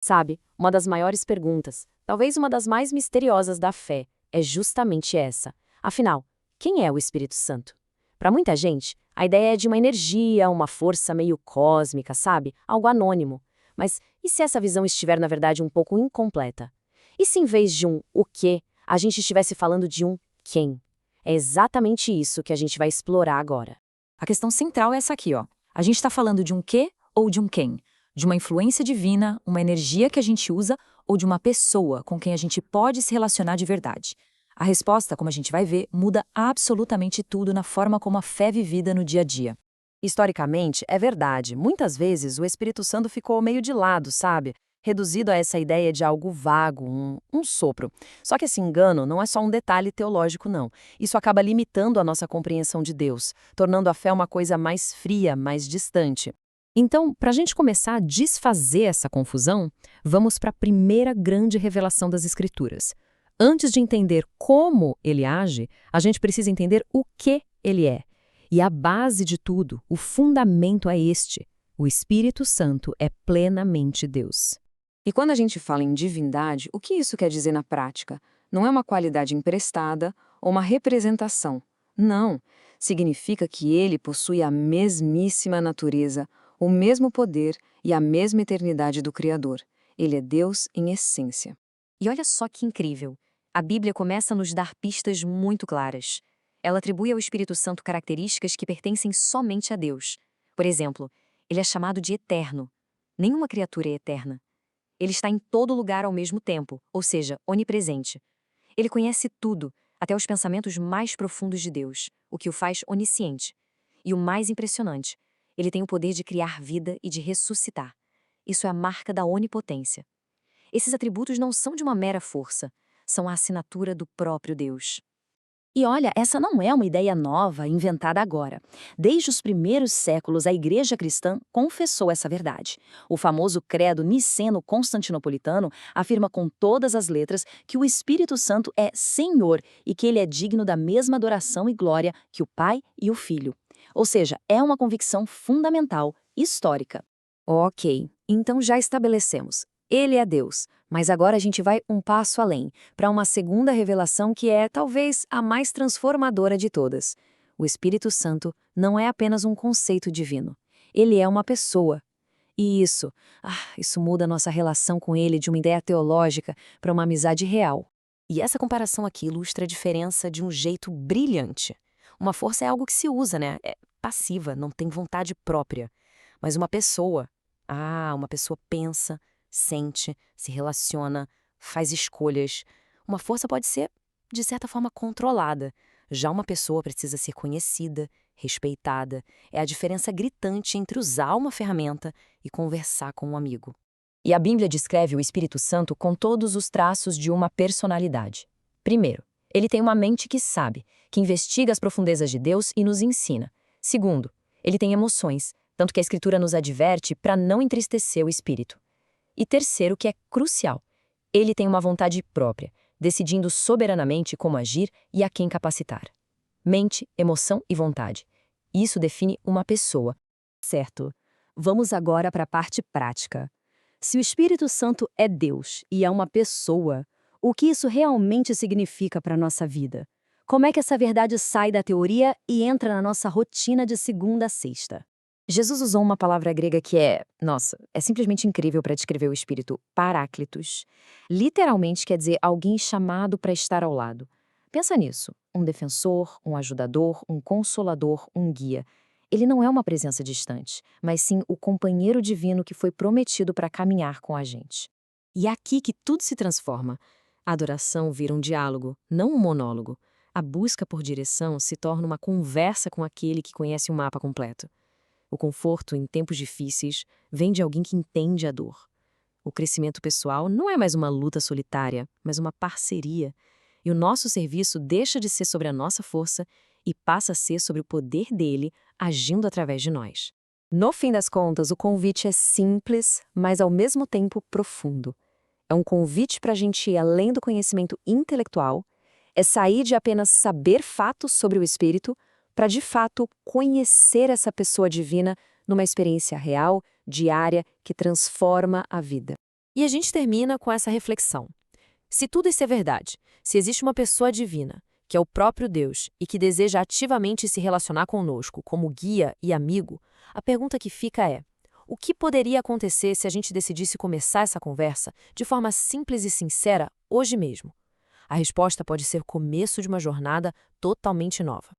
Sabe, uma das maiores perguntas, talvez uma das mais misteriosas da fé, é justamente essa. Afinal, quem é o Espírito Santo? Para muita gente, a ideia é de uma energia, uma força meio cósmica, sabe? Algo anônimo. Mas e se essa visão estiver, na verdade, um pouco incompleta? E se em vez de um o quê, a gente estivesse falando de um quem? É exatamente isso que a gente vai explorar agora. A questão central é essa aqui, ó. A gente está falando de um quê ou de um quem? De uma influência divina, uma energia que a gente usa ou de uma pessoa com quem a gente pode se relacionar de verdade? A resposta, como a gente vai ver, muda absolutamente tudo na forma como a fé é vivida no dia a dia. Historicamente, é verdade, muitas vezes o Espírito Santo ficou meio de lado, sabe? Reduzido a essa ideia de algo vago, um sopro. Só que esse engano não é só um detalhe teológico, não. Isso acaba limitando a nossa compreensão de Deus, tornando a fé uma coisa mais fria, mais distante. Então, para a gente começar a desfazer essa confusão, vamos para a primeira grande revelação das Escrituras. Antes de entender como ele age, a gente precisa entender o que ele é. E a base de tudo, o fundamento é este: o Espírito Santo é plenamente Deus. E quando a gente fala em divindade, o que isso quer dizer na prática? Não é uma qualidade emprestada ou uma representação. Não. Significa que ele possui a mesmíssima natureza, o mesmo poder e a mesma eternidade do Criador. Ele é Deus em essência. E olha só que incrível. A Bíblia começa a nos dar pistas muito claras. Ela atribui ao Espírito Santo características que pertencem somente a Deus. Por exemplo, ele é chamado de eterno. Nenhuma criatura é eterna. Ele está em todo lugar ao mesmo tempo, ou seja, onipresente. Ele conhece tudo, até os pensamentos mais profundos de Deus, o que o faz onisciente. E o mais impressionante, ele tem o poder de criar vida e de ressuscitar. Isso é a marca da onipotência. Esses atributos não são de uma mera força, são a assinatura do próprio Deus. E olha, essa não é uma ideia nova, inventada agora. Desde os primeiros séculos, a Igreja cristã confessou essa verdade. O famoso credo niceno-constantinopolitano afirma com todas as letras que o Espírito Santo é Senhor e que ele é digno da mesma adoração e glória que o Pai e o Filho. Ou seja, é uma convicção fundamental, histórica. Ok, então já estabelecemos. Ele é Deus, mas agora a gente vai um passo além, para uma segunda revelação que é, talvez, a mais transformadora de todas. O Espírito Santo não é apenas um conceito divino. Ele é uma pessoa. E isso muda a nossa relação com ele de uma ideia teológica para uma amizade real. E essa comparação aqui ilustra a diferença de um jeito brilhante. Uma força é algo que se usa, né? É passiva, não tem vontade própria. Mas uma pessoa pensa, sente, se relaciona, faz escolhas. Uma força pode ser, de certa forma, controlada. Já uma pessoa precisa ser conhecida, respeitada. É a diferença gritante entre usar uma ferramenta e conversar com um amigo. E a Bíblia descreve o Espírito Santo com todos os traços de uma personalidade. Primeiro, ele tem uma mente que sabe, que investiga as profundezas de Deus e nos ensina. Segundo, ele tem emoções, tanto que a Escritura nos adverte para não entristecer o Espírito. E terceiro, que é crucial, ele tem uma vontade própria, decidindo soberanamente como agir e a quem capacitar. Mente, emoção e vontade. Isso define uma pessoa. Certo. Vamos agora para a parte prática. Se o Espírito Santo é Deus e é uma pessoa, o que isso realmente significa para a nossa vida? Como é que essa verdade sai da teoria e entra na nossa rotina de segunda a sexta? Jesus usou uma palavra grega que é simplesmente incrível para descrever o espírito, paráclitos. Literalmente quer dizer alguém chamado para estar ao lado. Pensa nisso, um defensor, um ajudador, um consolador, um guia. Ele não é uma presença distante, mas sim o companheiro divino que foi prometido para caminhar com a gente. E é aqui que tudo se transforma. A adoração vira um diálogo, não um monólogo. A busca por direção se torna uma conversa com aquele que conhece o mapa completo. O conforto em tempos difíceis vem de alguém que entende a dor. O crescimento pessoal não é mais uma luta solitária, mas uma parceria. E o nosso serviço deixa de ser sobre a nossa força e passa a ser sobre o poder dele agindo através de nós. No fim das contas, o convite é simples, mas ao mesmo tempo profundo. É um convite para a gente ir além do conhecimento intelectual, é sair de apenas saber fatos sobre o Espírito para, de fato, conhecer essa pessoa divina numa experiência real, diária, que transforma a vida. E a gente termina com essa reflexão. Se tudo isso é verdade, se existe uma pessoa divina, que é o próprio Deus e que deseja ativamente se relacionar conosco como guia e amigo, a pergunta que fica é: o que poderia acontecer se a gente decidisse começar essa conversa de forma simples e sincera hoje mesmo? A resposta pode ser o começo de uma jornada totalmente nova.